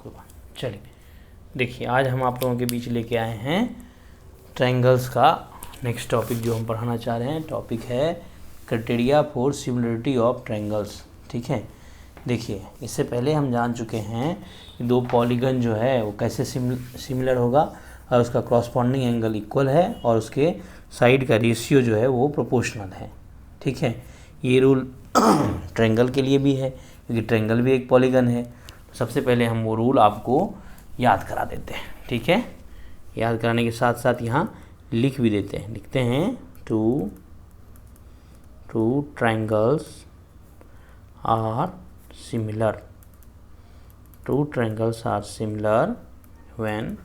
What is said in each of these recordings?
कोई बात। चलिए देखिए, आज हम आप लोगों के बीच लेके आए हैं ट्रायंगल्स का नेक्स्ट टॉपिक जो हम पढ़ाना चाह रहे हैं। टॉपिक है criteria for similarity of triangles. ठीक है, देखिए इससे पहले हम जान चुके हैं कि दो पॉलीगन जो है वो कैसे सिमिलर होगा और उसका कॉरस्पॉन्डिंग एंगल इक्वल है और उसके साइड का रेशियो जो है वो प्रोपोर्शनल है। ठीक है, ये रूल ट्रायंगल के लिए भी है क्योंकि ट्रायंगल भी एक पॉलीगन है। तो सबसे पहले हम वो रूल आपको याद करा देते हैं। ठीक है, याद कराने के साथ साथ यहाँ लिख भी देते हैं। लिखते हैं two triangles are similar. Two triangles are similar when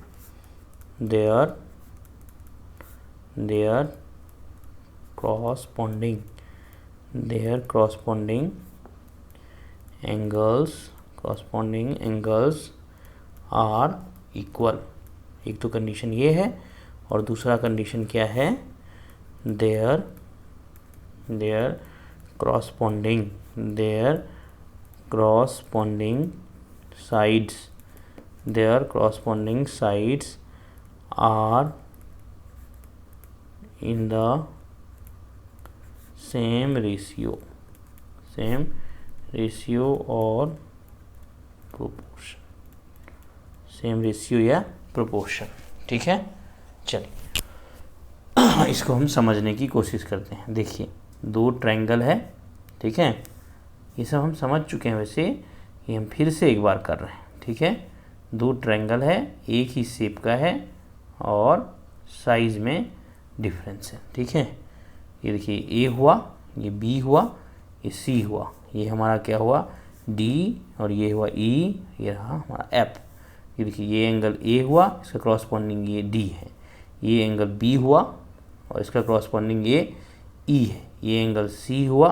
their corresponding angles are equal। एक तो कंडीशन ये है और दूसरा कंडीशन क्या है, their corresponding sides are in the same ratio or proportion, same ratio या प्रोपोर्शन। ठीक है, चलिए इसको हम समझने की कोशिश करते हैं। देखिए दो ट्रायंगल है। ठीक है, ये सब हम समझ चुके हैं, वैसे ये हम फिर से एक बार कर रहे हैं। ठीक है, दो ट्रायंगल है, एक ही शेप का है और साइज में डिफरेंस है। ठीक है, ये देखिए ए हुआ, ये बी हुआ, ये सी हुआ, ये हमारा क्या हुआ डी और ये हुआ ई, ये रहा हमारा एफ। ये देखिए ये एंगल ए हुआ, इसका क्रॉसपॉन्डिंग ये डी है। ये एंगल बी हुआ और इसका क्रॉसपॉन्डिंग ये ई है। ये एंगल सी हुआ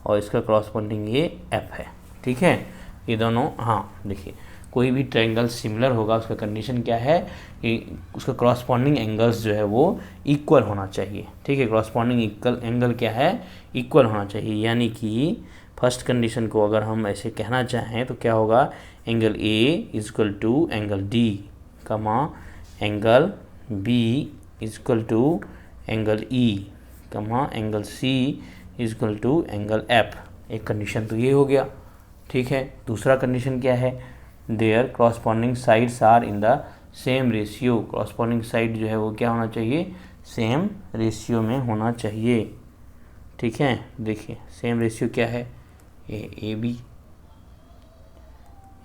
और इसका क्रॉसपॉन्डिंग ये एफ है। ठीक है, ये दोनों, हाँ देखिए कोई भी ट्रायंगल सिमिलर होगा उसका कंडीशन क्या है कि उसका क्रॉसपॉन्डिंग एंगल्स जो है वो इक्वल होना चाहिए। ठीक है, क्रॉसपॉन्डिंग एंगल क्या है, इक्वल होना चाहिए। यानी कि फर्स्ट कंडीशन को अगर हम ऐसे कहना चाहें तो क्या होगा, angle A is equal to angle D comma angle B is equal to angle E comma angle C is equal to angle F. एक कंडीशन तो ये हो गया। ठीक है, दूसरा कंडीशन क्या है, their corresponding sides are in the same ratio. Corresponding side जो है वो क्या होना चाहिए, सेम रेशियो में होना चाहिए। ठीक है, देखिए सेम रेशियो क्या है, ए बी,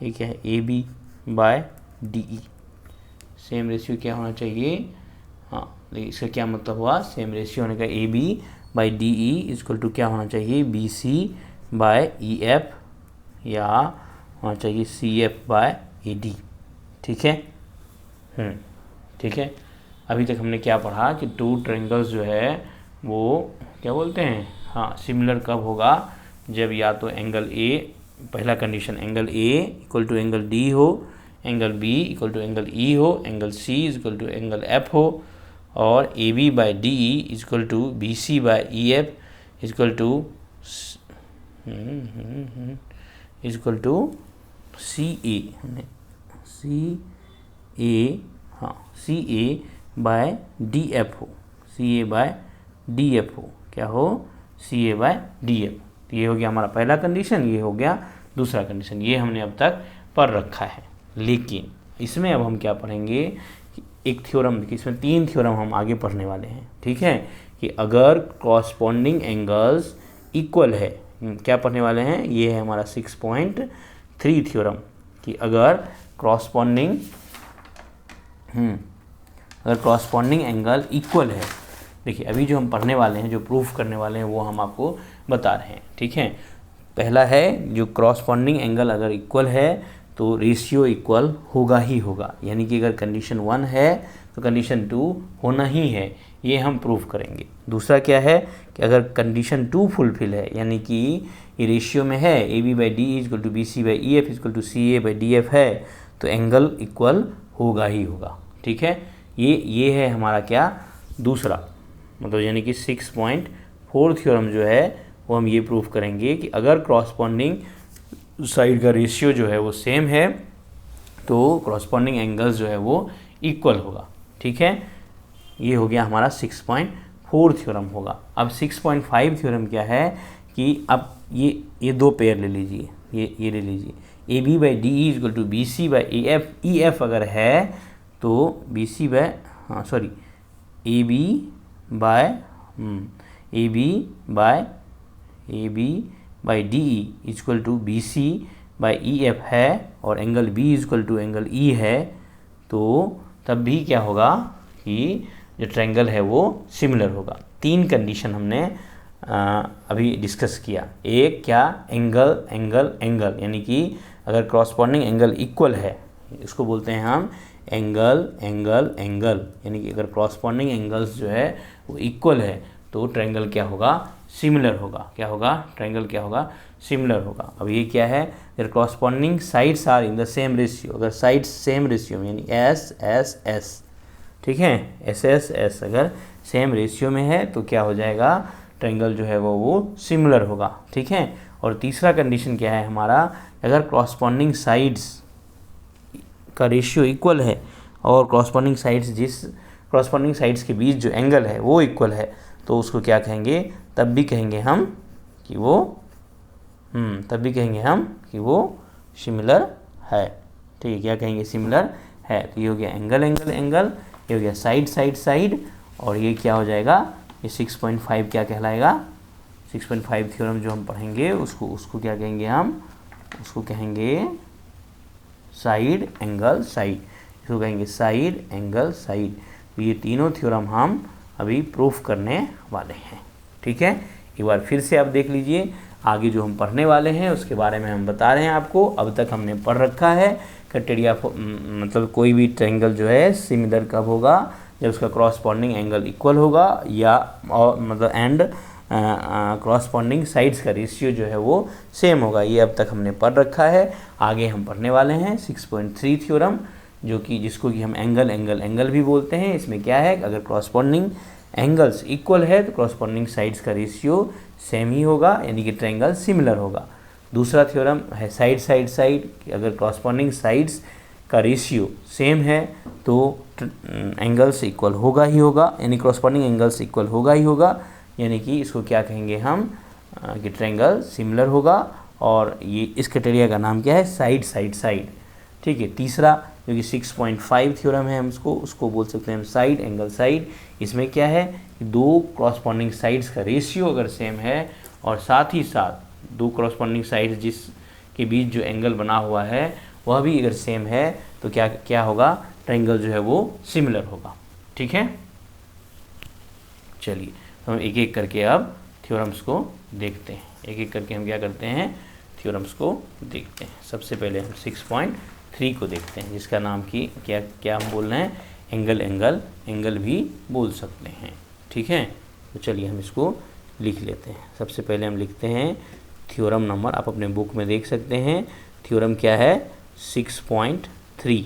ये क्या है A B by D E. Same ratio क्या होना चाहिए, हाँ देखिए इसका क्या मतलब हुआ, सेम रेशियो होने का A B by D E equal to क्या होना चाहिए, B C by E F या होना चाहिए C F by A D. ठीक है, ठीक है, अभी तक हमने क्या पढ़ा कि टू ट्रायंगल्स जो है वो क्या बोलते हैं, हाँ सिमिलर कब होगा, जब या तो एंगल ए, पहला condition angle A equal to angle D हो, angle B equal to angle E हो, angle C equal to angle F हो और A B by D E equal to B C by E F equal to C A by D F हो, C A by D F हो, क्या हो C A by D F. तो ये हो गया हमारा पहला कंडीशन, ये हो गया दूसरा कंडीशन। ये हमने अब तक पढ़ रखा है। लेकिन इसमें अब हम क्या पढ़ेंगे कि एक थ्योरम, इसमें 3 थ्योरम हम आगे पढ़ने वाले हैं। ठीक है, कि अगर कॉरस्पॉन्डिंग एंगल्स इक्वल है, क्या पढ़ने वाले हैं, ये है हमारा 6.3 थ्योरम कि अगर कॉरस्पॉन्डिंग एंगल इक्वल है। देखिए अभी जो हम पढ़ने वाले हैं, जो प्रूफ करने वाले हैं, वो हम आपको बता रहे हैं। ठीक है, पहला है जो कॉरस्पॉन्डिंग एंगल अगर इक्वल है तो रेशियो इक्वल होगा ही होगा। यानी कि अगर कंडीशन 1 है तो कंडीशन 2 होना ही है, ये हम प्रूफ करेंगे। दूसरा क्या है कि अगर कंडीशन 2 फुलफिल है, यानी कि ये रेशियो में है, A B by D equal to B C by E F equal to C A by D F है, तो एंगल इक्वल होगा ही होगा। ठीक है, ये है हमारा क्या दूसरा, मतलब यानी कि 6.4 थ्योरम जो है वो हम ये प्रूफ करेंगे कि अगर क्रॉसपॉन्डिंग साइड का रेशियो जो है वो सेम है तो क्रॉसपॉन्डिंग एंगल्स जो है वो इक्वल होगा। ठीक है, ये हो गया हमारा 6.4 थ्योरम होगा। अब 6.5 थ्योरम क्या है कि अब ये दो पेयर ले लीजिए, ये ले लीजिए, A B by D E equal to B C by A F. E F अगर है तो B C by A B by D E equal to B C by E F है, और angle B equal to angle E है, तो तब भी क्या होगा कि जो ट्रायंगल है वो सिमिलर होगा। तीन कंडीशन हमने अभी डिस्कस किया। एक क्या, एंगल एंगल एंगल, यानी कि अगर क्रॉसपॉन्डिंग एंगल इक्वल है, इसको बोलते हैं हम एंगल एंगल एंगल, यानी कि अगर क्रॉसपॉन्डिंग एंगल्स जो है वो इक्वल है तो ट्रायंगल क्या होगा, सिमिलर होगा। क्या होगा, ट्रायंगल क्या होगा, सिमिलर होगा। अब ये क्या है, अगर corresponding sides are in the same ratio, अगर साइड्स सेम रेशियो में यानी एस एस एस, ठीक है, एस एस एस अगर सेम रेशियो में है तो क्या हो जाएगा, ट्रायंगल जो है वो सिमिलर होगा। ठीक है, और तीसरा कंडीशन क्या है हमारा, अगर क्रॉसपॉन्डिंग साइड्स का रेशियो इक्वल है और क्रॉसपॉन्डिंग साइड्स के बीच जो एंगल है वो इक्वल है, तो उसको क्या कहेंगे, तब भी कहेंगे हम कि वो सिमिलर है। ठीक है, क्या कहेंगे, सिमिलर है। तो ये हो गया एंगल एंगल एंगल, ये हो गया साइड साइड साइड, और ये क्या हो जाएगा, ये 6.5 क्या कहलाएगा, 6.5 थ्योरम जो हम पढ़ेंगे उसको क्या कहेंगे, हम उसको कहेंगे साइड एंगल साइड, इसको कहेंगे साइड एंगल साइड। तो ये तीनों थ्योरम हम अभी प्रूफ करने वाले हैं। ठीक है, एक बार फिर से आप देख लीजिए, आगे जो हम पढ़ने वाले हैं उसके बारे में हम बता रहे हैं आपको। अब तक हमने पढ़ रखा है क्राइटेरिया, मतलब कोई भी ट्रायंगल जो है सिमिलर कब होगा, जब उसका क्रॉसपॉन्डिंग एंगल इक्वल होगा, या और मतलब एंड क्रॉसपॉन्डिंग साइड्स का रेशियो जो है वो सेम होगा। ये अब तक हमने पढ़ रखा है। आगे हम पढ़ने वाले हैं 6.3 थ्योरम, जिसको कि हम एंगल एंगल एंगल भी बोलते हैं। इसमें क्या है, अगर क्रॉसपॉन्डिंग एंगल्स इक्वल है तो क्रॉसपॉन्डिंग साइड्स का रेशियो सेम ही होगा, यानी कि ट्रायंगल सिमिलर होगा। दूसरा थ्योरम है साइड साइड साइड, अगर क्रॉसपॉन्डिंग साइड्स का रेशियो सेम है तो एंगल्स इक्वल होगा ही होगा, यानी क्रॉसपॉन्डिंग एंगल्स इक्वल होगा ही होगा, यानी कि इसको क्या कहेंगे हम कि ट्रायंगल सिमिलर होगा। और ये इस क्राइटेरिया का नाम क्या है, साइड साइड साइड। ठीक है, तीसरा जो कि 6.5 थ्योरम है, हम उसको बोल सकते हैं हम साइड एंगल साइड। इसमें क्या है कि दो क्रॉसपॉन्डिंग साइड्स का रेशियो अगर सेम है और साथ ही साथ दो क्रॉसपॉन्डिंग साइड्स जिसके बीच जो एंगल बना हुआ है वह भी अगर सेम है तो क्या होगा, ट्रायंगल जो है वो सिमिलर होगा। ठीक है, चलिए हम एक एक करके अब थ्योरम्स को देखते हैं। एक एक करके हम क्या करते हैं, थ्योरम्स को देखते हैं। सबसे पहले हम 6.3 को देखते हैं, जिसका नाम की क्या हम बोल रहे हैं, एंगल एंगल एंगल भी बोल सकते हैं। ठीक है, तो चलिए हम इसको लिख लेते हैं। सबसे पहले हम लिखते हैं थ्योरम नंबर, आप अपने बुक में देख सकते हैं थ्योरम क्या है, 6.3।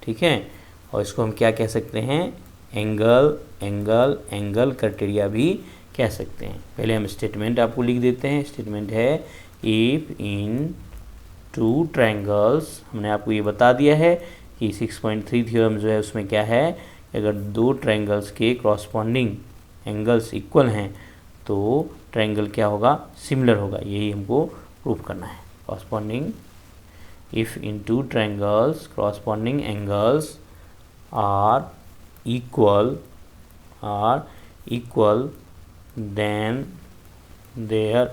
ठीक है, और इसको हम क्या कह सकते हैं, एंगल एंगल एंगल क्राइटेरिया भी कह सकते हैं। पहले हम स्टेटमेंट आपको लिख देते हैं। स्टेटमेंट है, इफ इन टू ट्रायंगल्स, हमने आपको ये बता दिया है कि 6.3 थ्योरम जो है उसमें क्या है, अगर दो ट्रायंगल्स के क्रॉसपॉन्डिंग एंगल्स इक्वल हैं तो ट्रायंगल क्या होगा, सिमिलर होगा। यही हमको प्रूफ करना है। Corresponding, if in two triangles corresponding angles are equal then their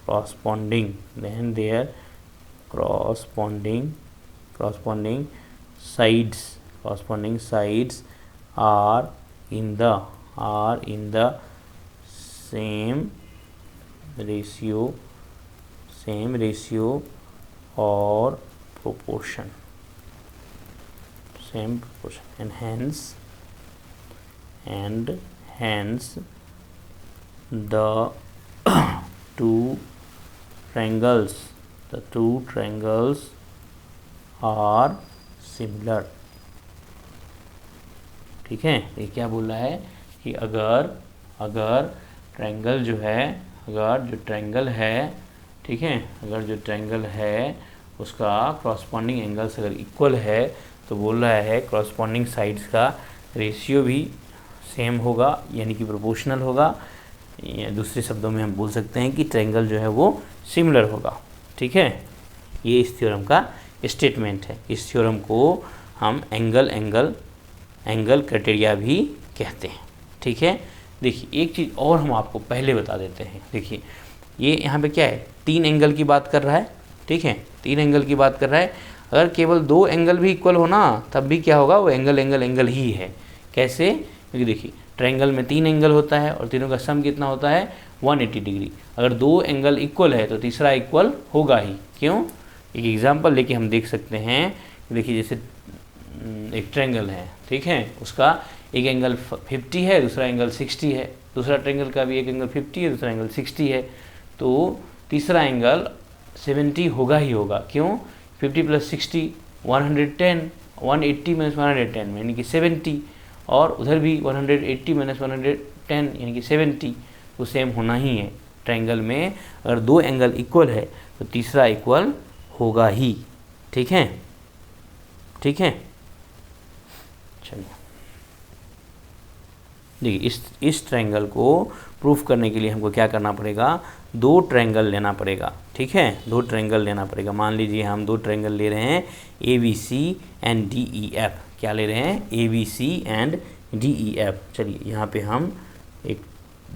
corresponding sides are in the same ratio or proportion, and hence the two triangles are similar। ठीक है, ये क्या बोल रहा है कि अगर ट्रायंगल जो ट्रायंगल है, ठीक है, अगर जो ट्रायंगल है उसका क्रॉसपॉन्डिंग एंगल्स अगर इक्वल है तो बोल रहा है क्रॉसपॉन्डिंग साइड्स का रेशियो भी सेम होगा, यानी कि प्रोपोर्शनल होगा। या दूसरे शब्दों में हम बोल सकते हैं कि ट्रायंगल जो है वो सिमिलर होगा। ठीक है, ये इस थ्योरम का स्टेटमेंट है। इस थ्योरम को हम एंगल क्राइटेरिया भी कहते हैं। ठीक है, देखिए एक चीज़ और हम आपको पहले बता देते हैं। देखिए ये यहाँ पे क्या है, 3 एंगल की बात कर रहा है। ठीक है, 3 एंगल की बात कर रहा है। अगर केवल 2 एंगल भी इक्वल हो ना तब भी क्या होगा, वो एंगल ही है। कैसे, क्योंकि देखिए ट्रायंगल में 3 एंगल होता है और तीनों का सम कितना होता है 180 डिग्री। अगर 2 एंगल इक्वल है तो तीसरा इक्वल होगा ही। क्यों, एक एग्जांपल लेके हम देख सकते हैं। देखिए जैसे एक ट्रायंगल है, ठीक है, उसका एक एंगल 50 है, दूसरा एंगल 60 है। दूसरा ट्रायंगल का भी एक एंगल 50 है, दूसरा एंगल 60 है, तो तीसरा एंगल 70 होगा ही होगा। क्यों, 50 + 60 110, 180 - 110 यानी कि 70, और उधर भी 180 - 110 यानी कि 70, तो सेम होना ही है। ट्रायंगल में अगर 2 एंगल इक्वल है तो तीसरा इक्वल होगा ही। ठीक है, ठीक है, चलिए देखिए इस ट्रायंगल को प्रूफ करने के लिए हमको क्या करना पड़ेगा, 2 ट्रायंगल लेना पड़ेगा। ठीक है, 2 ट्रायंगल लेना पड़ेगा। मान लीजिए हम 2 ट्रायंगल ले रहे हैं ABC एंड DEF। क्या ले रहे हैं, ABC एंड DEF। चलिए यहाँ पे हम एक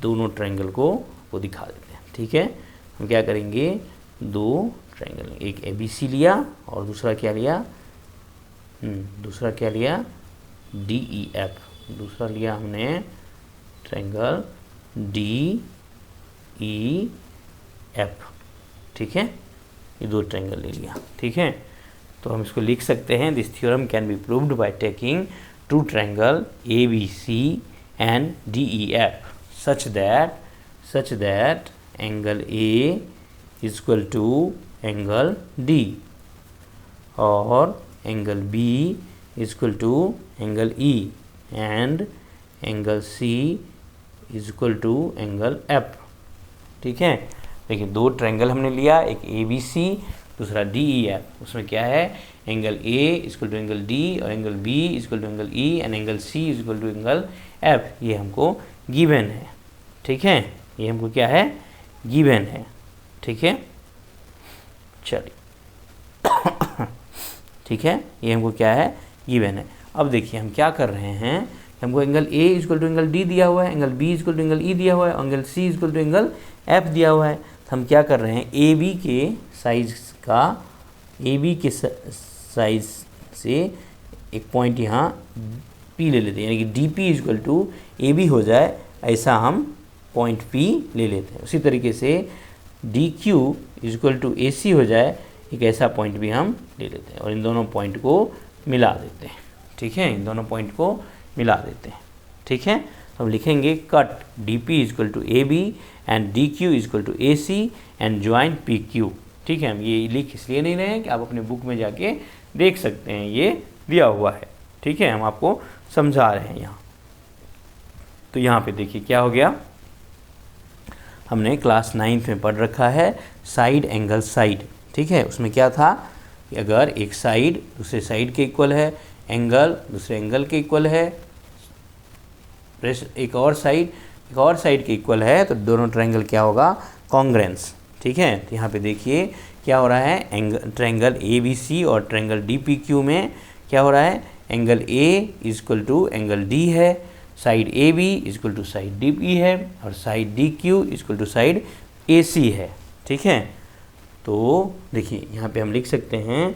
दोनों ट्रायंगल को दिखा देते हैं। ठीक है, हम क्या करेंगे, 2 ट्रायंगल, एक ABC लिया और दूसरा क्या लिया, DEF। दूसरा लिया हमने ट्रायंगल DEF। ठीक है, ये 2 ट्रायंगल ले लिया। ठीक है, तो हम इसको लिख सकते हैं, this theorem can be proved by taking 2 triangle ABC and DEF such that angle A is equal to angle D और angle B is equal to angle E and angle C is equal to angle F। ठीक है, देखिए 2 triangle हमने लिया, एक ABC दूसरा DEF। उसमें क्या है, angle A equal to angle D और angle B equal to angle E and angle C equal to angle F। ये हमको गिवन है। ठीक है, ये हमको क्या है, गिवन है। ठीक है, चलिए ठीक है, ये हमको क्या है, गिवन है। अब देखिए हम क्या कर रहे हैं, हमको angle A equal to angle D दिया हुआ है, angle B equal to angle E दिया हुआ है, angle C equal to angle F दिया हुआ है। तो हम क्या कर रहे हैं, AB के साइज से एक पॉइंट यहाँ P ले लेते हैं, यानी कि DP इक्वल टू AB हो जाए, ऐसा हम पॉइंट P ले लेते हैं। उसी तरीके से DQ इक्वल टू AC हो जाए, एक ऐसा पॉइंट भी हम ले लेते हैं और इन दोनों पॉइंट को मिला देते हैं। ठीक है, इन दोनों पॉइंट को मिला देते हैं। ठीक है, तो हम लिखेंगे cut DP equal to AB and DQ equal to AC and join PQ। ठीक है, हम ये लिख इसलिए नहीं रहे हैं कि आप अपने बुक में जाके देख सकते हैं, ये दिया हुआ है। ठीक है, हम आपको समझा रहे हैं यहाँ। तो यहाँ पे देखिए क्या हो गया, हमने क्लास 9th में पढ़ रखा है साइड एंगल साइड। ठीक है, उसमें क्या था कि अगर एक साइड दूसरे साइड के इक्वल है, एंगल दूसरे एंगल के इक्वल है, एक और साइड के इक्वल है, तो दोनों ट्रायंगल क्या होगा, कॉन्ग्रेंस। ठीक है, तो यहाँ पे देखिए क्या हो रहा है, ट्रायंगल ABC और ट्रायंगल DPQ में क्या हो रहा है, angle A equal to angle D है, side AB equal to side DP है और side DQ equal to side AC है। ठीक है, तो देखिए यहाँ पे हम लिख सकते हैं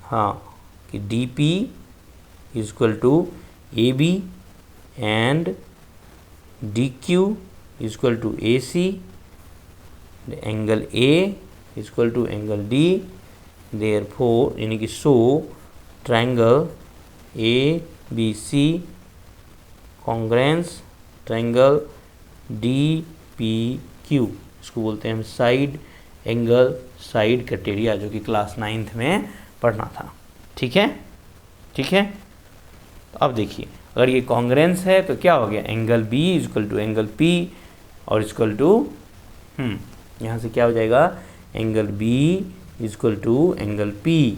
हाँ कि DP equal to AB and DQ equal to AC, angle A equal to angle D, therefore यानी कि so triangle ABC congruence triangle DPQ, इसको बोलते हैं हम साइड एंगल साइड क्राइटेरिया, जो कि क्लास 9th में पढ़ना था। ठीक है, ठीक है, तो अब देखिए अगर ये कॉन्ग्रेंस है तो क्या हो गया, angle B equal to angle P और इक्वल टू यहाँ से क्या हो जाएगा, angle B equal to angle P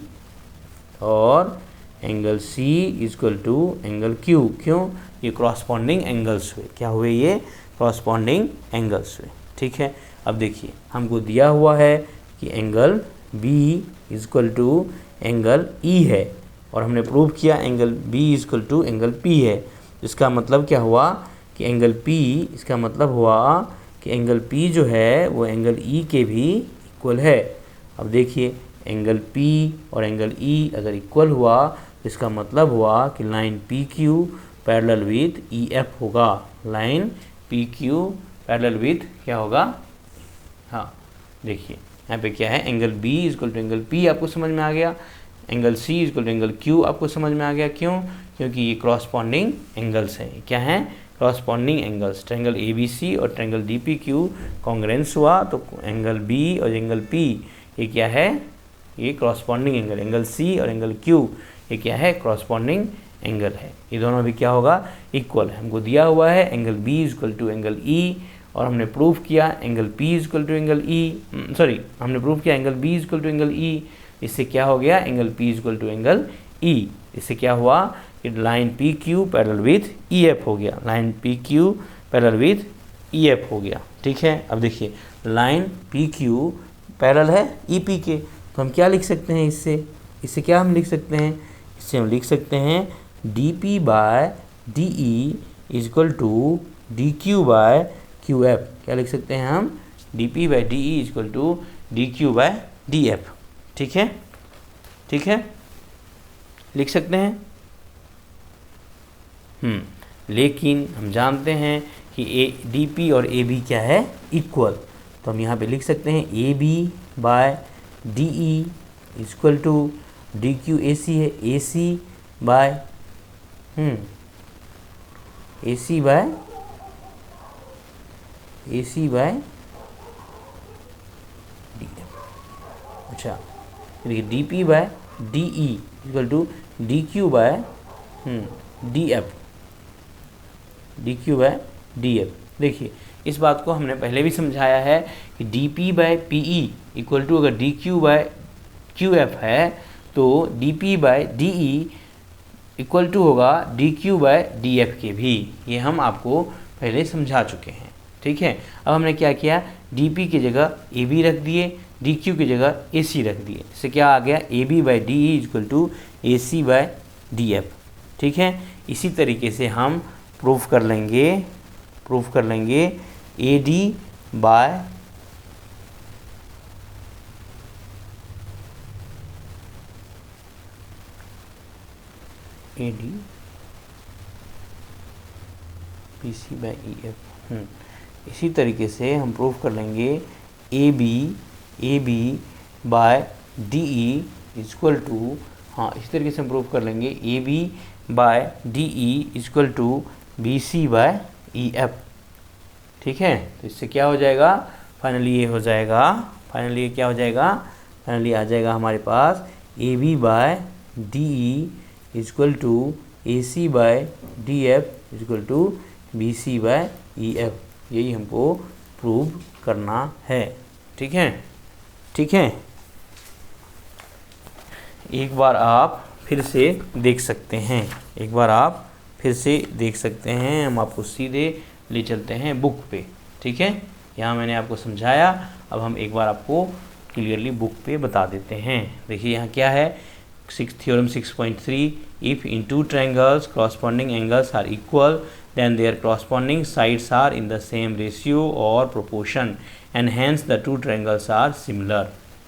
और angle C equal to angle Q. क्यों? ये क्रॉसपॉन्डिंग एंगल्स हुए। क्या हुए? ये क्रॉसपॉन्डिंग एंगल्स हुए। ठीक है, अब देखिए हमको दिया हुआ है कि angle B equal to angle E है और हमने प्रूव किया angle B equal to angle P है। इसका मतलब क्या हुआ कि एंगल पी, इसका मतलब हुआ कि एंगल पी जो है वो एंगल ई के भी इक्वल है। अब देखिए एंगल पी और एंगल ई अगर इक्वल हुआ तो इसका मतलब हुआ कि line P Q parallel with E F होगा। Line P Q parallel with क्या होगा? हाँ देखिए यहाँ पे क्या है, angle B equal to angle P आपको समझ में आ गया, angle C equal to angle Q आपको समझ में आ गया। क्यों? क्योंकि ये क्रॉसपॉन्डिंग एंगल्स हैं। क्या हैं? Corresponding angles. Triangle A B C और triangle D P Q congruence हुआ तो एंगल बी और एंगल पी ये क्या है? ये क्रॉसपॉन्डिंग एंगल। एंगल सी और एंगल क्यू ये क्या है? क्रॉसपॉन्डिंग एंगल है। ये दोनों भी क्या होगा? इक्वल है। हमको दिया हुआ है angle B equal to angle E और हमने प्रूव किया angle P equal to angle E, हमने प्रूव किया angle B equal to angle E. इससे क्या हो गया? Angle P equal to angle E. इससे क्या हुआ कि line P Q parallel with E F हो गया। Line P Q parallel with E F हो गया। ठीक है, अब देखिए लाइन पी क्यू पैरेलल है ई पी के, तो हम क्या लिख सकते हैं इससे? इससे क्या हम लिख सकते हैं? इससे हम लिख सकते हैं D P by D E equal to D Q by Q F. क्या लिख सकते हैं हम? D P by D E equal to D Q by D F. ठीक है, ठीक है, लिख सकते हैं। लेकिन हम जानते हैं कि ए डी पी और ए बी क्या है? इक्वल। तो हम यहाँ पे लिख सकते हैं A B by D E equal to D Q A C है, A C by A C by D F. अच्छा देखिए D P by D E equal to D Q by D F, D Q by D F. देखिए इस बात को हमने पहले भी समझाया है कि D P by P E equal to अगर D Q by Q F है तो D P by D E equal to होगा D Q by D F के भी। ये हम आपको पहले समझा चुके हैं। ठीक है, अब हमने क्या किया? डी पी की जगह ए बी रख दिए, डी क्यू की जगह ए सी रख दिए। इससे क्या आ गया? A B by D E equal to A C by D F. ठीक है, इसी तरीके से हम प्रूफ कर लेंगे A D by A D P C by E F. इसी तरीके से हम प्रूव कर लेंगे A B by D E equal to, हाँ इसी तरीके से हम प्रूव कर लेंगे A B by D E equal to B C by E F. ठीक है, तो इससे क्या हो जाएगा? फाइनली ये हो जाएगा, फाइनली क्या हो जाएगा? फाइनली आ जाएगा हमारे पास A B by D E equal to A C by D F equal to B C by E F. यही हमको प्रूव करना है। ठीक है, ठीक है, एक बार आप फिर से देख सकते हैं, एक बार आप फिर से देख सकते हैं। हम आपको सीधे ले चलते हैं बुक पे। ठीक है, यहाँ मैंने आपको समझाया, अब हम एक बार आपको क्लियरली बुक पे बता देते हैं। देखिए यहाँ क्या है? Theorem 6.3 if in two triangles corresponding angles are equal then their corresponding sides are in the same ratio or proportion and hence the two triangles are similar।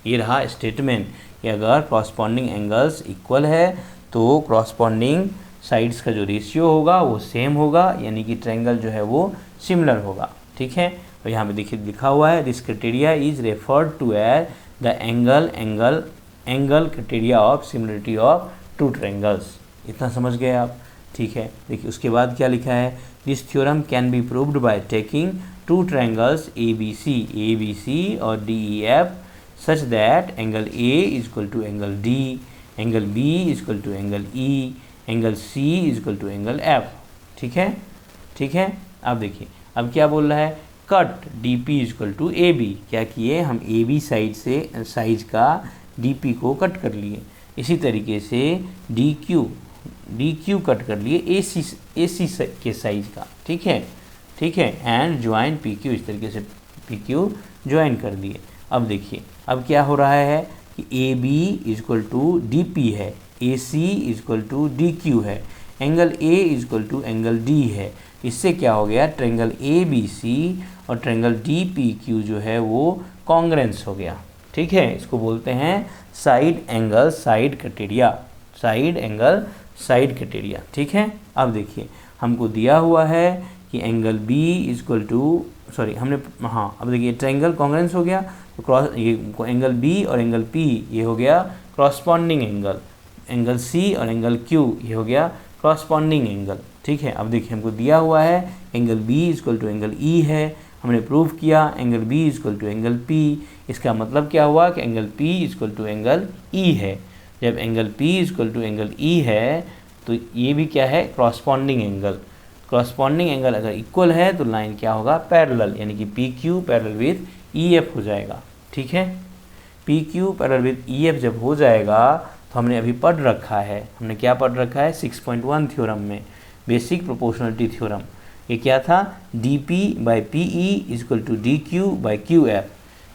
ये रहा स्टेटमेंट कि अगर corresponding angles इक्वल है तो corresponding sides का जो ratio होगा वो सेम होगा, यानी कि ट्रायंगल जो है वो सिमिलर होगा। ठीक है, और यहाँ पे देखिए लिखा हुआ है this criteria is referred to as the angle criteria of similarity of two triangles. इतना समझ गए आप? ठीक है, देखिए उसके बाद क्या लिखा है? This theorem can be proved by taking two triangles A B C और D E F such that angle A equal to angle D, angle B equal to angle E, angle C equal to angle F. ठीक है, ठीक है, अब देखिए अब क्या बोल रहा है? Cut D P equal to A B. क्या किए हम? ए बी साइड से साइज का DP को कट कर लिए। इसी तरीके से DQ कट कर लिए AC के साइज का, ठीक है, ठीक है, एंड ज्वाइन PQ, इस तरीके से PQ ज्वाइन कर दिए। अब देखिए अब क्या हो रहा है कि AB इक्वल टू DP है, AC इक्वल टू DQ है, angle A equal to angle D है। इससे क्या हो गया, ट्रायंगल ABC और ट्रायंगल DPQ जो है वो कॉन्ग्रेंस हो गया, ठीक है। इसको बोलते हैं side angle side criteria, side angle side criteria, ठीक है। अब देखिए हमको दिया हुआ है कि एंगल B इक्वल टू अब देखिए ट्रायंगल कॉन्ग्रेंस हो गया, तो क्रॉस ये एंगल B और एंगल P ये हो गया क्रॉसपॉन्डिंग एंगल, एंगल C और एंगल Q ये हो गया क्रॉसपॉन्डिंग एंगल, ठीक है। अब देखिए हमको दिया हुआ है angle B equal to angle E है, हमने प्रूव किया angle B equal to angle P। इसका मतलब क्या हुआ कि angle P equal to angle E है। जब angle P equal to angle E है तो ये भी क्या है, क्रॉसपॉन्डिंग एंगल। क्रॉसपॉन्डिंग एंगल अगर इक्वल है तो लाइन क्या होगा, पैरेलल, यानी कि PQ पैरेलल विद EF हो जाएगा, ठीक है। PQ पैरेलल विद EF जब हो जाएगा तो हमने अभी पढ़ रखा है, हमने क्या पढ़ रखा है 6.1 थ्योरम में, बेसिक प्रोपोर्शनलिटी थ्योरम। ये क्या था, DP by PE equal to DQ by QF,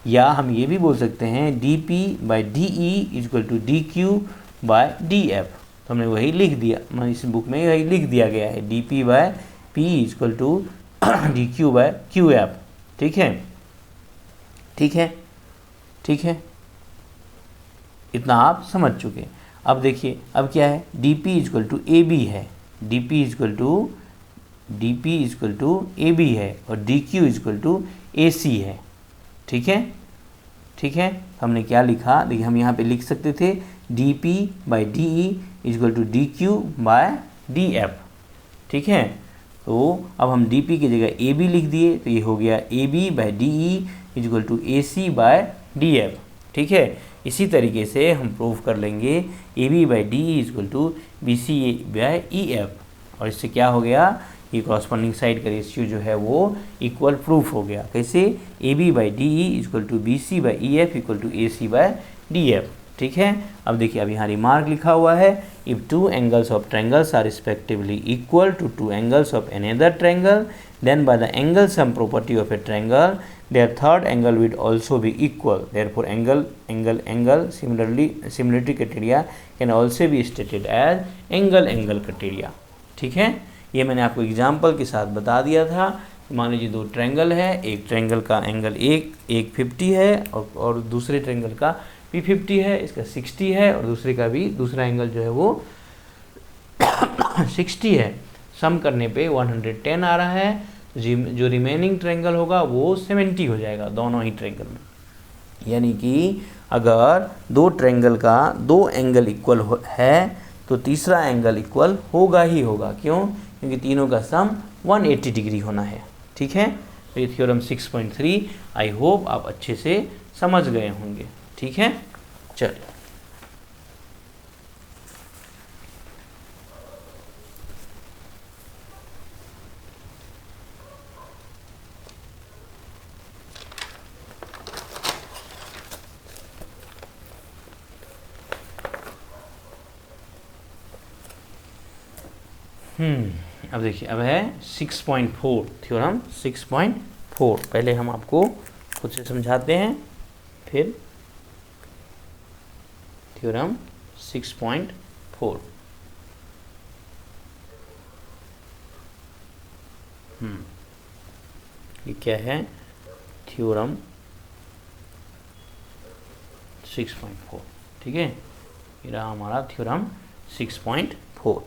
या हम ये भी बोल सकते हैं DP by DE equal to DQ by DF। तो हमने वही लिख दिया, इस बुक में वही लिख दिया गया है, DP by PE equal to DQ by QF, ठीक है, ठीक है, ठीक है, इतना आप समझ चुके। अब देखिए अब क्या है, DP इक्वल टू AB है, DP इक्वल टू AB है और DQ इक्वल टू AC है, ठीक है, ठीक है। हमने क्या लिखा, देखिए हम यहाँ पे लिख सकते थे DP by DE equal to DQ by DF, ठीक है। तो अब हम DP की जगह AB लिख दिए तो ये हो गया AB by DE equal to AC by DF, ठीक है। इसी तरीके से हम प्रूव कर लेंगे AB by DE equal to BC by EF, और इससे क्या हो गया, ये कॉरस्पॉन्डिंग साइड का रेशियो जो है वो इक्वल प्रूफ हो गया। कैसे, AB by DE equal to BC by EF equal to AC by DF, ठीक है। अब देखिए अब यहाँ रिमार्क लिखा हुआ है, if two angles of triangles are respectively equal to two angles of another triangle, then by the angle sum property of a triangle their third angle will also be equal, therefore similarity criteria can also be stated as angle criteria, ठीक है। ये मैंने आपको example के साथ बता दिया था। मान लीजिए दो ट्रायंगल है, एक ट्रायंगल का एंगल एक 50 है और दूसरे ट्रायंगल का भी 50 है, इसका 60 है और दूसरे का भी दूसरा एंगल जो है वो 60 है। सम करने पे 110 आ रहा है, जो रिमेनिंग ट्रायंगल होगा वो 70 हो जाएगा दोनों ही ट्रायंगल में। यानी कि अगर दो ट्रायंगल का दो एंगल इक्वल है तो तीसरा एंगल इक्वल होगा ही होगा। क्यों, क्योंकि तीनों का सम 180 डिग्री होना है, ठीक है। तो ये थ्योरम 6.3 आई होप आप अच्छे से समझ गए होंगे, ठीक है। चलिए अब देखिए अब है 6.4 थ्योरम 6.4। पहले हम आपको खुद से समझाते हैं, फिर थ्योरम 6.4। ये क्या है, थ्योरम 6.4, ठीक है। ये रहा हमारा थ्योरम 6.4।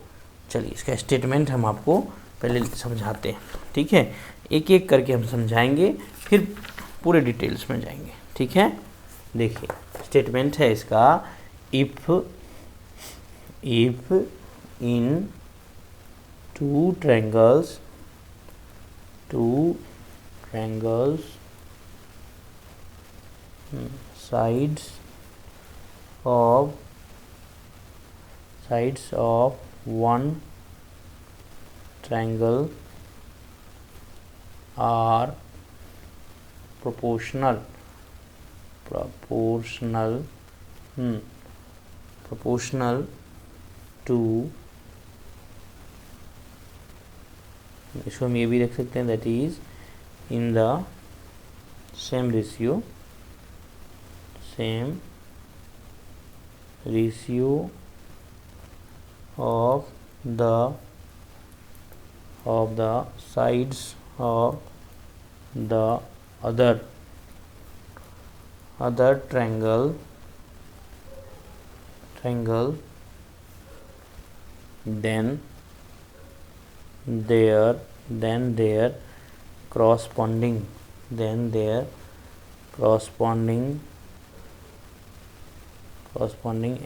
चलिए इसका स्टेटमेंट हम आपको पहले समझाते हैं, ठीक है। एक एक करके हम समझाएंगे, फिर पूरे डिटेल्स में जाएंगे, ठीक है। देखिए स्टेटमेंट है इसका, if in two triangles sides of one triangle are proportional proportional to, इसको हम ये भी रख सकते हैं, that is in the same ratio of the sides of the other triangle then their corresponding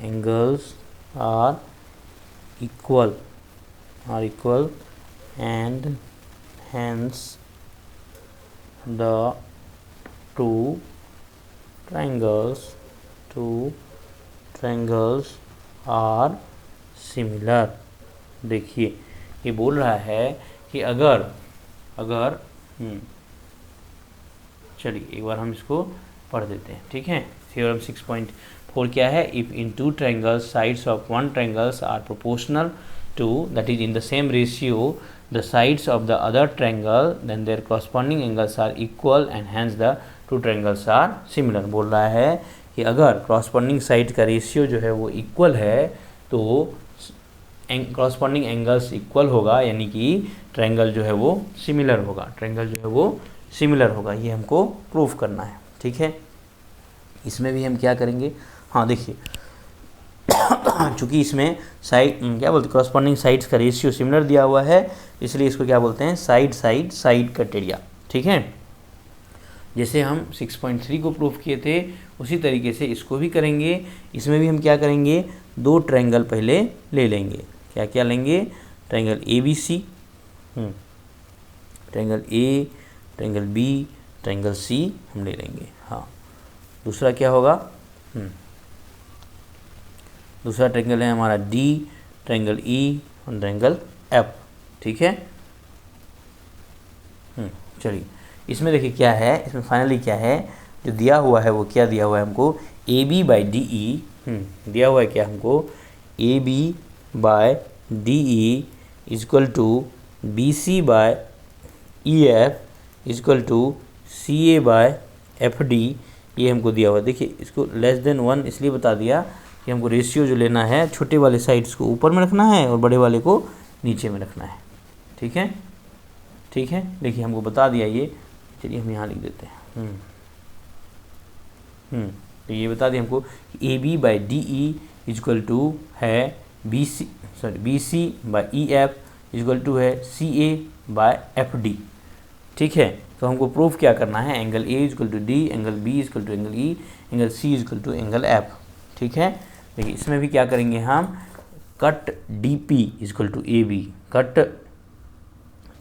angles are equal and hence the two triangles are similar। देखिए ये बोल रहा है कि अगर चलिए एक बार हम इसको पढ़ देते हैं, ठीक है। थ्योरम 6.4 क्या है? If in two triangles sides of one triangles are proportional to, that is in the same ratio the sides of the other triangle, then their corresponding angles are equal and hence the two triangles are similar. बोल रहा है कि अगर corresponding side का ratio जो है वो equal है तो कॉरस्पॉन्डिंग एंगल्स इक्वल होगा, यानी कि ट्रायंगल जो है वो सिमिलर होगा। ये हमको प्रूफ करना है, ठीक है। इसमें भी हम क्या करेंगे, हाँ देखिए चूँकि इसमें साइड क्या बोलते हैं, कॉरस्पॉन्डिंग साइड्स का रेशियो सिमिलर दिया हुआ है, इसलिए इसको क्या बोलते हैं, साइड कट एरिया, ठीक है। जैसे हम 6.3 को प्रूफ किए थे उसी तरीके से इसको भी करेंगे। इसमें भी हम क्या करेंगे, दो ट्रायंगल पहले ले लेंगे। क्या क्या लेंगे? Triangle ABC, triangle A, triangle B, triangle C हम ले लेंगे। हाँ, दूसरा क्या होगा, दूसरा ट्रायंगल है हमारा D, ट्रायंगल E और ट्रायंगल F, ठीक है। चलिए इसमें देखिए क्या है, इसमें फाइनली क्या है जो दिया हुआ है, वो क्या दिया हुआ है हमको, AB/DE दिया हुआ है क्या हमको, AB/DE equal to BC/EF equal to CA/FD, ये हमको दिया हुआ है। देखिए इसको लेस देन 1 इसलिए बता दिया कि हमको रेशियो जो लेना है, छोटे वाले साइड्स को ऊपर में रखना है और बड़े वाले को नीचे में रखना है, ठीक है। देखिए हमको बता दिया ये, चलिए हम यहाँ लिख देते हैं। तो ये बता दिया हमको कि AB/DE इक्वल टू है BC/EF इक्वल टू है CA/FD, ठीक है। तो हमको प्रूफ क्या करना है, angle A equal to D, angle B equal to angle E, angle C equal to angle F, ठीक है। देखिए इसमें भी क्या करेंगे हम, cut DP equal to AB, cut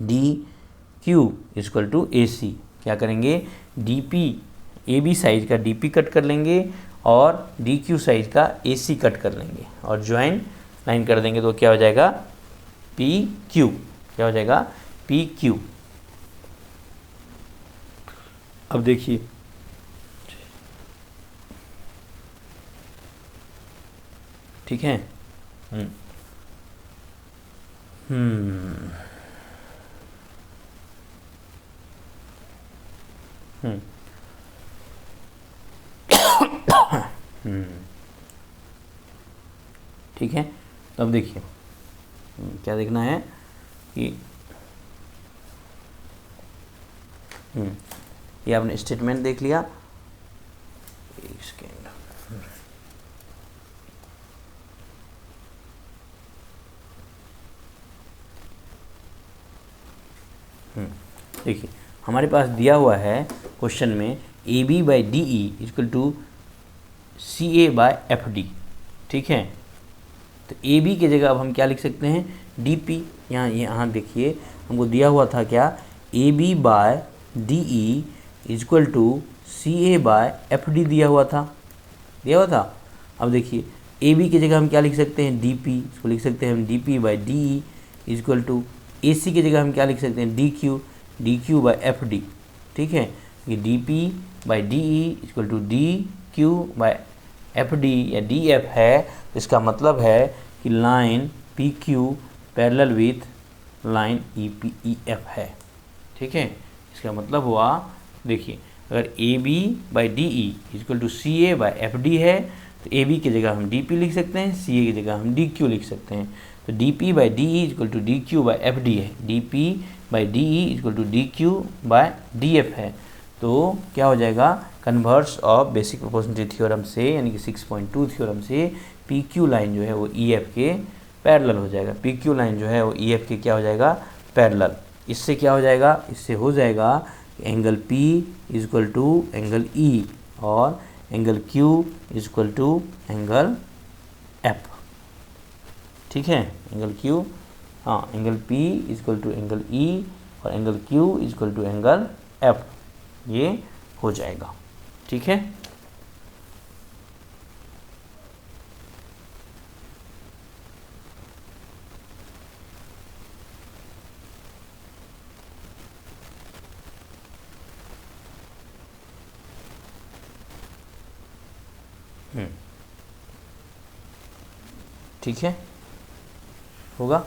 DQ equal to AC, क्या करेंगे, DP AB साइज का DP कट कर लेंगे और DQ साइज का AC कट कर लेंगे और ज्वाइन लाइन कर देंगे, तो क्या हो जाएगा PQ, क्या हो जाएगा PQ। अब देखिए ठीक है, ठीक है। अब देखिए क्या देखना है कि ये आपने स्टेटमेंट देख लिया, एक सेकेंड, देखिए हमारे पास दिया हुआ है क्वेश्चन में AB/DE इक्वल टू CA/FD, ठीक है। तो AB की जगह अब हम क्या लिख सकते हैं, DP। यहाँ देखिए हमको दिया हुआ था क्या, AB/DE इक्वल टू CA/FD दिया हुआ था। अब देखिए AB की जगह हम क्या लिख सकते हैं, DP, इसको लिख सकते हैं हम DP/DE इक्वल टू AC की जगह हम क्या लिख सकते हैं, DQ/FD, ठीक है। ये DP/DE equal to DQ/FD F D या डी एफ है, तो इसका मतलब है कि line P Q parallel with line E P E F है। ठीक है, इसका मतलब हुआ, देखिए अगर A B by D E equal to C A by F D है, तो ए बी की जगह हम डी पी लिख सकते हैं, सी ए की जगह हम डी क्यू लिख सकते हैं। तो D P by D E equal to D Q by F D है, D P by D E equal to D Q by D F है। तो क्या हो जाएगा, converse of basic proportionality theorem से, यानी कि 6.2 थ्योरम से पी क्यू लाइन जो है वो ई एफ के पैरेलल हो जाएगा। पी क्यू लाइन जो है वो ई एफ के क्या हो जाएगा, पैरेलल। इससे क्या हो जाएगा, इससे हो जाएगा angle P is equal to angle E और angle Q is equal to angle F। ठीक है, एंगल Q, हाँ angle P is equal to angle E और angle Q is equal to angle F, ये हो जाएगा। ठीक है, ठीक है, होगा।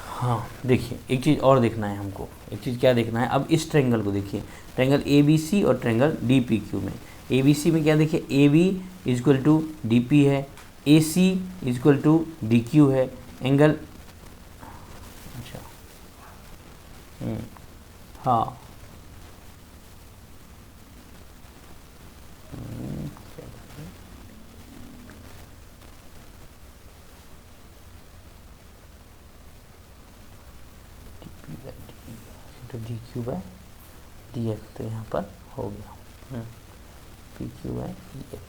हाँ देखिए, एक चीज़ और देखना है हमको, एक चीज़ क्या देखना है, अब इस ट्रायंगल को देखिए, ट्रायंगल ए बी सी और ट्रायंगल डी पी क्यू में, ए बी सी में क्या देखिए, A B is equal to D P है, A C is equal to D Q है, एंगल, अच्छा हाँ D Q by D F, तो यहाँ पर हो गया P Q by D F.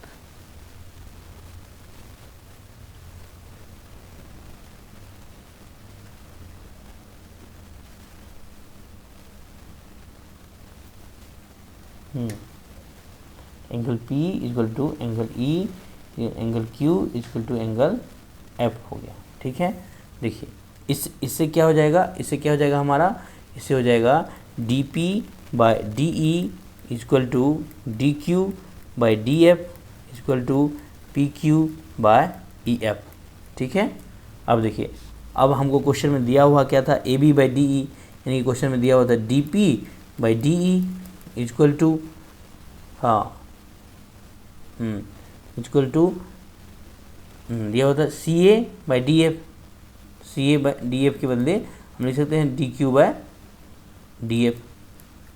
Angle P equal to angle E, angle Q equal to angle F हो गया। ठीक है, देखिए इससे क्या हो जाएगा, इससे क्या हो जाएगा हमारा, इससे हो जाएगा D P by D E equal to D Q by D F equal to P Q by E F. ठीक है, अब देखिए, अब हमको क्वेश्चन में दिया हुआ क्या था, A B by D E, यानी कि क्वेश्चन में दिया हुआ था D P by D E equal to, हाँ इक्वल टू दिया हुआ था C A by D F, C A by D F के बदले हम लिख सकते हैं D Q by D F,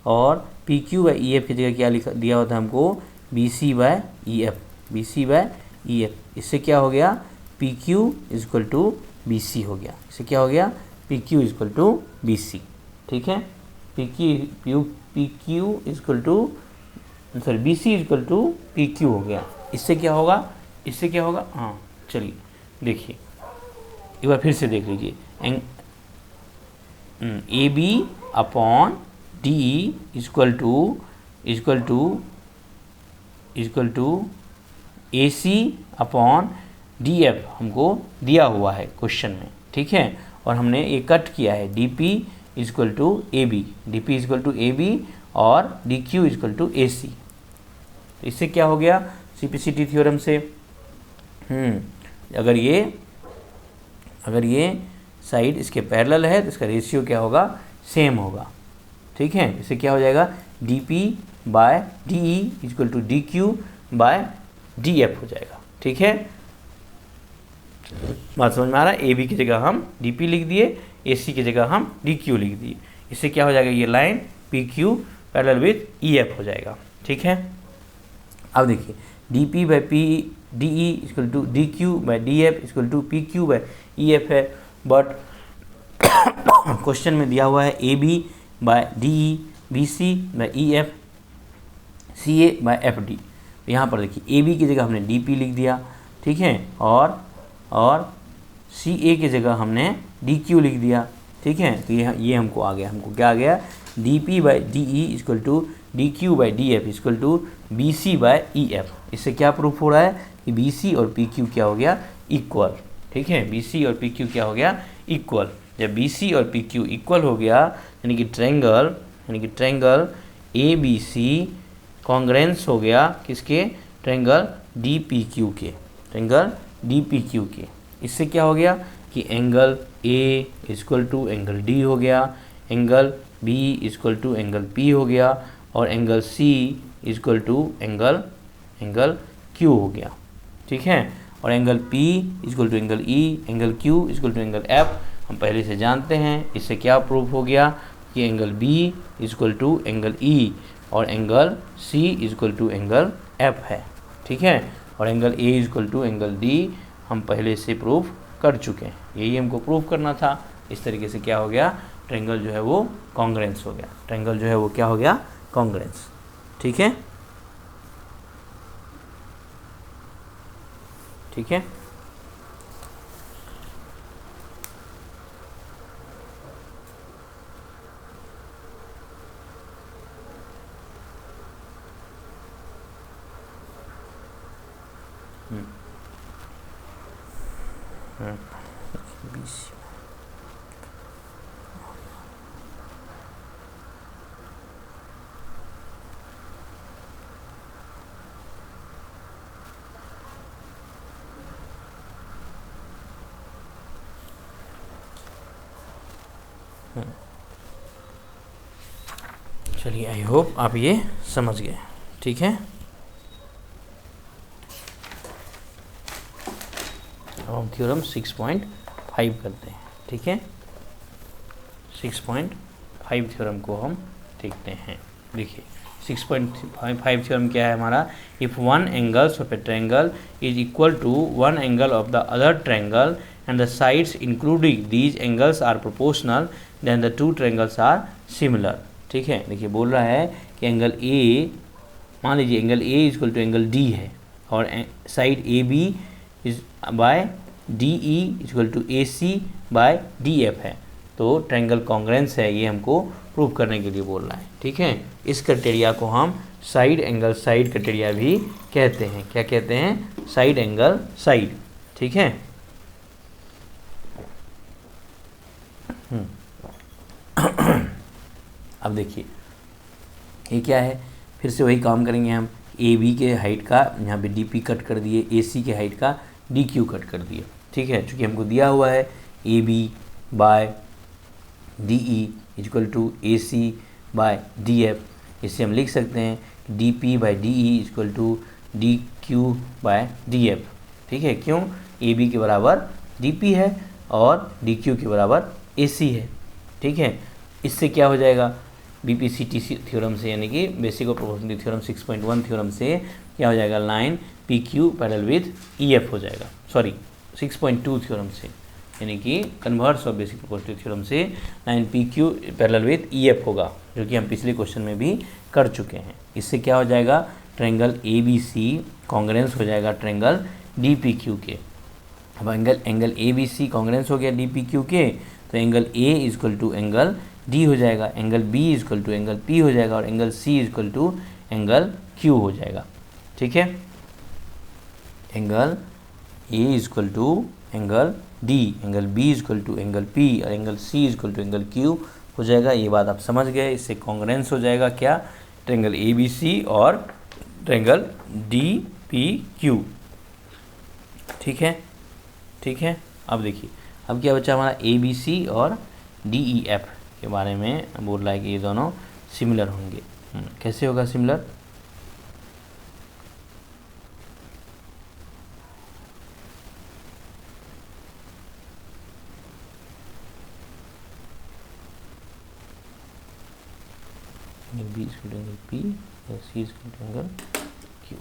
और P Q by E F की जगह क्या लिखा दिया होता है हमको, B C by E F, B C by E F. इससे क्या हो गया, P Q is equal to B C हो गया। इससे क्या हो गया, P Q is equal to B C. ठीक है, P Q is equal to, sorry B C is equal to P Q हो गया। इससे क्या होगा, इससे क्या होगा, हाँ चलिए देखिए एक बार फिर से देख लीजिए, A B upon D equal to A C upon D F हमको दिया हुआ है क्वेश्चन में। ठीक है, और हमने ये कट किया है, D P equal to A B, D P equal to A B और D Q equal to A C. इससे क्या हो गया, सिम्प्लिसिटी थ्योरम से अगर ये साइड इसके पैरेलल है तो इसका रेशियो क्या होगा, सेम होगा। ठीक है, इससे क्या हो जाएगा, D P by D E equal to D Q by D F हो जाएगा। ठीक है, बात समझ में आ रहा है, ए बी की जगह हम डी पी लिख दिए, ए सी की जगह हम डी क्यू लिख दिए। इससे क्या हो जाएगा, ये line P Q parallel with E F हो जाएगा। ठीक है, अब देखिए D P by P D E equal to D Q by D F equal to P Q by E F है, बट क्वेश्चन में दिया हुआ है A B by D E, B C by E F, C A by F D. तो यहाँ पर देखिए A B की जगह हमने डी पी लिख दिया। ठीक है, और सी ए की जगह हमने डी क्यू लिख दिया। ठीक है, तो ये हमको आ गया, हमको क्या आ गया, D P by D E equal to D Q by D F equal to B C by E F. इससे क्या प्रूफ हो रहा है कि बी सी और पी क्यू क्या हो गया, इक्वल। ठीक है, बी सी और पी क्यू क्या हो गया, इक्वल। जब बी सी और पी क्यू इक्वल हो गया, यानी कि triangle A B C congruence हो गया किसके, ट्रायंगल डी पी क्यू के, ट्रायंगल डी पी क्यू के। इससे क्या हो गया कि angle A equal to angle D हो गया, angle B equal to angle P हो गया, और angle C equal to angle Q हो गया, ठीक है। और angle P equal to angle E, angle Q equal to angle F हम पहले से जानते हैं। इससे क्या प्रूफ हो गया कि angle B equal to angle E और angle C equal to angle F है, ठीक है। और angle A equal to angle D हम पहले से प्रूफ कर चुके हैं, यही हमको प्रूफ करना था। इस तरीके से क्या हो गया, ट्रायंगल जो है वो कॉन्ग्रेंस हो गया, ट्रायंगल जो है वो क्या हो गया, कॉन्ग्रेंस, ठीक है, ठीक है। चलिए, आई होप आप ये समझ गए, ठीक है। अब हम थ्योरम 6.5 करते हैं, ठीक है। 6.5 थ्योरम को हम देखते हैं। देखिए 6.5 थ्योरम क्या है हमारा, if one angles of a triangle is equal to one angle of the other triangle and the sides including these angles are proportional then the two triangles are similar, ठीक है। देखिए बोल रहा है कि एंगल ए, मान लीजिए angle A equal to angle D है और side A B is by D E equal to A C by D F है, तो ट्रायंगल कॉन्ग्रेंस है, ये हमको प्रूव करने के लिए बोल रहा है, ठीक है। इस क्राइटेरिया को हम साइड एंगल साइड क्राइटेरिया भी कहते हैं। क्या कहते हैं, साइड एंगल साइड, ठीक है। अब देखिए ये क्या है, फिर से वही काम करेंगे हम। ए बी के हाइट का यहाँ पे डी पी कट कर दिए, ए सी के हाइट का डी क्यू कट कर दिए, ठीक है। चूँकि हमको दिया हुआ है A B by D E equal to A C by D F, इससे हम लिख सकते हैं D P by D E equal to D Q by D F, ठीक है। क्यों, ए बी के बराबर डी पी है और डी क्यू के बराबर ए सी है, ठीक है। इससे क्या हो जाएगा, बीपीसीटीसी थ्योरम से, यानी कि बेसिक और प्रोपोर्शनलिटी थ्योरम 6.1 थ्योरम से क्या हो जाएगा, line P Q parallel with E F हो जाएगा। सॉरी 6.2 थ्योरम से, यानी कि converse of basic proportionality theorem से line P Q parallel with E F होगा, जो कि हम पिछले क्वेश्चन में भी कर चुके हैं। इससे क्या हो जाएगा, triangle A B C congruence हो जाएगा ट्रायंगल डी पी क्यू के। अब angle A B C congruence हो गया डी पी क्यू के, तो angle A equal to angle D हो जाएगा, angle B equal to angle P हो जाएगा और angle C equal to angle Q हो जाएगा, ठीक है। Angle A equal to angle D, angle B equal to angle P और angle C equal to angle Q हो जाएगा। ये बात आप समझ गए। इससे कॉन्ग्रेंस हो जाएगा क्या, ट्रायंगल ए बी सी और ट्रायंगल डी पी क्यू, ठीक है, ठीक है। अब देखिए अब क्या बचा हमारा, ए बी सी और डी ई एफ के बारे में बोल रहा है कि ये दोनों सिमिलर होंगे। कैसे होगा similar, angle B equal to angle P और C equal to angle Q,